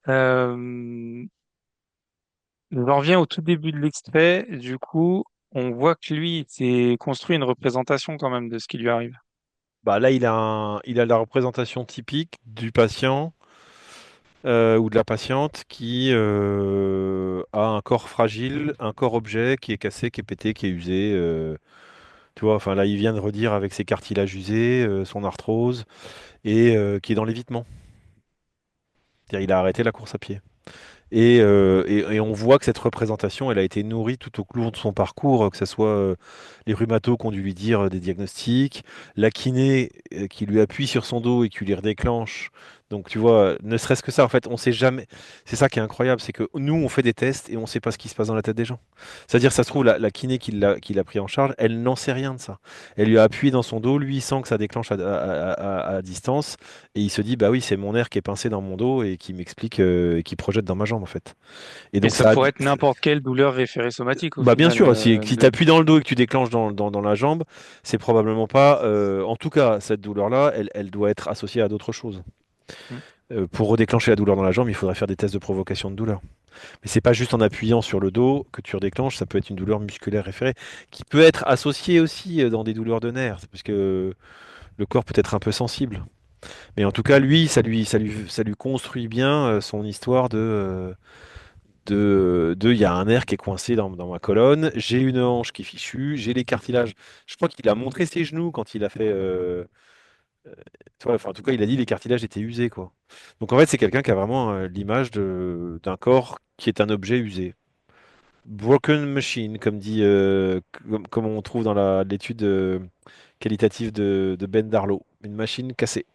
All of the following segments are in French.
Euh, J'en reviens au tout début de l'extrait. Du coup, on voit que lui, il s'est construit une représentation quand même de ce qui lui arrive. Bah là, il a la représentation typique du patient ou de la patiente qui a un corps fragile, un corps objet qui est cassé, qui est pété, qui est usé. Tu vois, enfin là, il vient de redire avec ses cartilages usés, son arthrose, et qui est dans l'évitement. C'est-à-dire, il a arrêté la course à pied. Et on voit que cette représentation, elle a été nourrie tout au long de son parcours, que ce soit les rhumatos qui ont dû lui dire des diagnostics, la kiné qui lui appuie sur son dos et qui lui redéclenche. Donc tu vois, ne serait-ce que ça, en fait, on sait jamais. C'est ça qui est incroyable, c'est que nous, on fait des tests et on ne sait pas ce qui se passe dans la tête des gens. C'est-à-dire, ça se trouve, la kiné qui l'a pris en charge, elle n'en sait rien de ça. Elle lui a appuyé dans son dos, lui, il sent que ça déclenche à distance. Et il se dit, bah oui, c'est mon nerf qui est pincé dans mon dos et qui m'explique, qui projette dans ma jambe, en fait. Et Et donc ça ça a pourrait être n'importe quelle douleur référée somatique au bah bien final. sûr, si tu appuies dans le dos et que tu déclenches dans la jambe, c'est probablement pas. En tout cas, cette douleur-là, elle doit être associée à d'autres choses. Mm. Pour redéclencher la douleur dans la jambe, il faudrait faire des tests de provocation de douleur. Mais c'est pas juste en appuyant sur le dos que tu redéclenches, ça peut être une douleur musculaire référée, qui peut être associée aussi dans des douleurs de nerfs, parce que le corps peut être un peu sensible. Mais en tout cas, lui, ça lui construit bien son histoire il y a un nerf qui est coincé dans ma colonne, j'ai une hanche qui est fichue, j'ai les cartilages. Je crois qu'il a montré ses genoux quand il a fait. Tu vois, enfin, en tout cas, il a dit les cartilages étaient usés, quoi. Donc en fait, c'est quelqu'un qui a vraiment l'image d'un corps qui est un objet usé. Broken machine, comme dit, comme on trouve dans l'étude qualitative de Ben Darlow. Une machine cassée.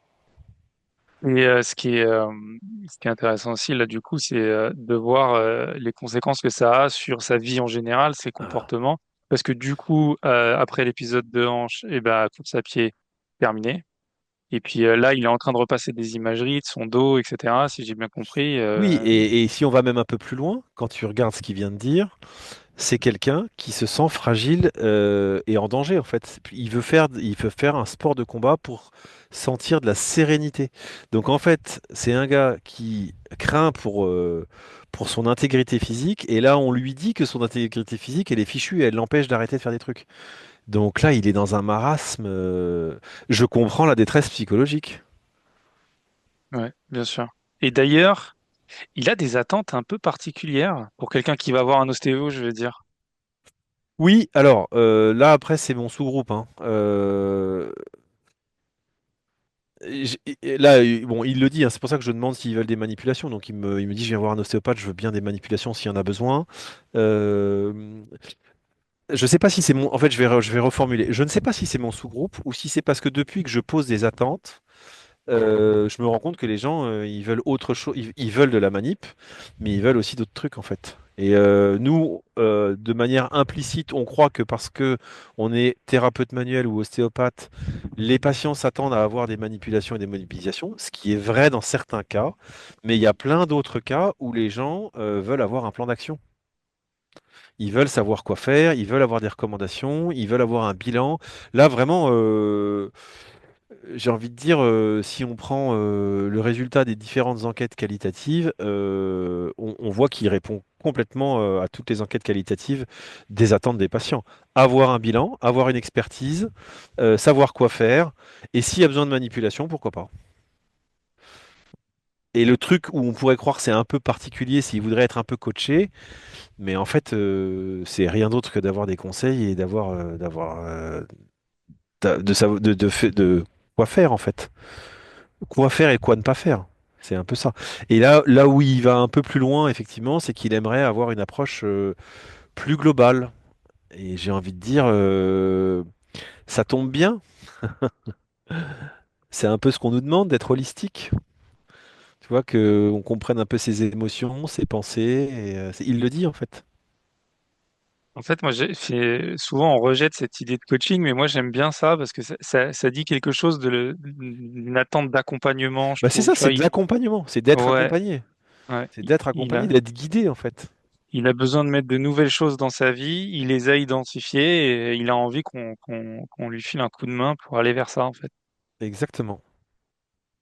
Et ce qui est intéressant aussi, là, du coup, c'est de voir les conséquences que ça a sur sa vie en général, ses Ah. comportements. Parce que du coup, après l'épisode de hanche, et ben, course à pied, terminé. Et puis là, il est en train de repasser des imageries de son dos, etc., si j'ai bien compris. Oui, et si on va même un peu plus loin, quand tu regardes ce qu'il vient de dire, c'est quelqu'un qui se sent fragile et en danger en fait. Il veut faire un sport de combat pour sentir de la sérénité. Donc en fait, c'est un gars qui craint pour son intégrité physique et là on lui dit que son intégrité physique elle est fichue et elle l'empêche d'arrêter de faire des trucs. Donc là il est dans un marasme. Je comprends la détresse psychologique. Ouais, bien sûr. Et d'ailleurs, il a des attentes un peu particulières pour quelqu'un qui va voir un ostéo, je veux dire. Oui, alors là après c'est mon sous-groupe, hein. Là, bon, il le dit, hein, c'est pour ça que je demande s'ils veulent des manipulations. Donc il me dit, je viens voir un ostéopathe, je veux bien des manipulations s'il y en a besoin. Euh, je sais pas si c'est mon. En fait, je vais reformuler. Je ne sais pas si c'est mon sous-groupe ou si c'est parce que depuis que je pose des attentes, je me rends compte que les gens, ils veulent autre chose. Ils veulent de la manip, mais ils veulent aussi d'autres trucs en fait. Et nous, de manière implicite, on croit que parce que on est thérapeute manuel ou ostéopathe, les patients s'attendent à avoir des manipulations et des mobilisations, ce qui est vrai dans certains cas, mais il y a plein d'autres cas où les gens veulent avoir un plan d'action. Ils veulent savoir quoi faire, ils veulent avoir des recommandations, ils veulent avoir un bilan. Là, vraiment, j'ai envie de dire, si on prend le résultat des différentes enquêtes qualitatives, on voit qu'il répond complètement à toutes les enquêtes qualitatives des attentes des patients. Avoir un bilan, avoir une expertise, savoir quoi faire, et s'il y a besoin de manipulation, pourquoi pas. Et le truc où on pourrait croire que c'est un peu particulier s'il voudrait être un peu coaché, mais en fait, c'est rien d'autre que d'avoir des conseils et de quoi faire en fait. Quoi faire et quoi ne pas faire. C'est un peu ça. Et là où il va un peu plus loin, effectivement, c'est qu'il aimerait avoir une approche plus globale. Et j'ai envie de dire, ça tombe bien. C'est un peu ce qu'on nous demande d'être holistique. Tu vois, qu'on comprenne un peu ses émotions, ses pensées. Et, il le dit en fait. En fait, moi, souvent on rejette cette idée de coaching, mais moi j'aime bien ça parce que ça dit quelque chose d'une attente d'accompagnement, je Bah, c'est trouve. ça, Tu vois, c'est de l'accompagnement, c'est d'être ouais, accompagné. ouais, C'est d'être accompagné, d'être guidé en fait. il a besoin de mettre de nouvelles choses dans sa vie, il les a identifiées et il a envie qu'on lui file un coup de main pour aller vers ça, en fait. Exactement.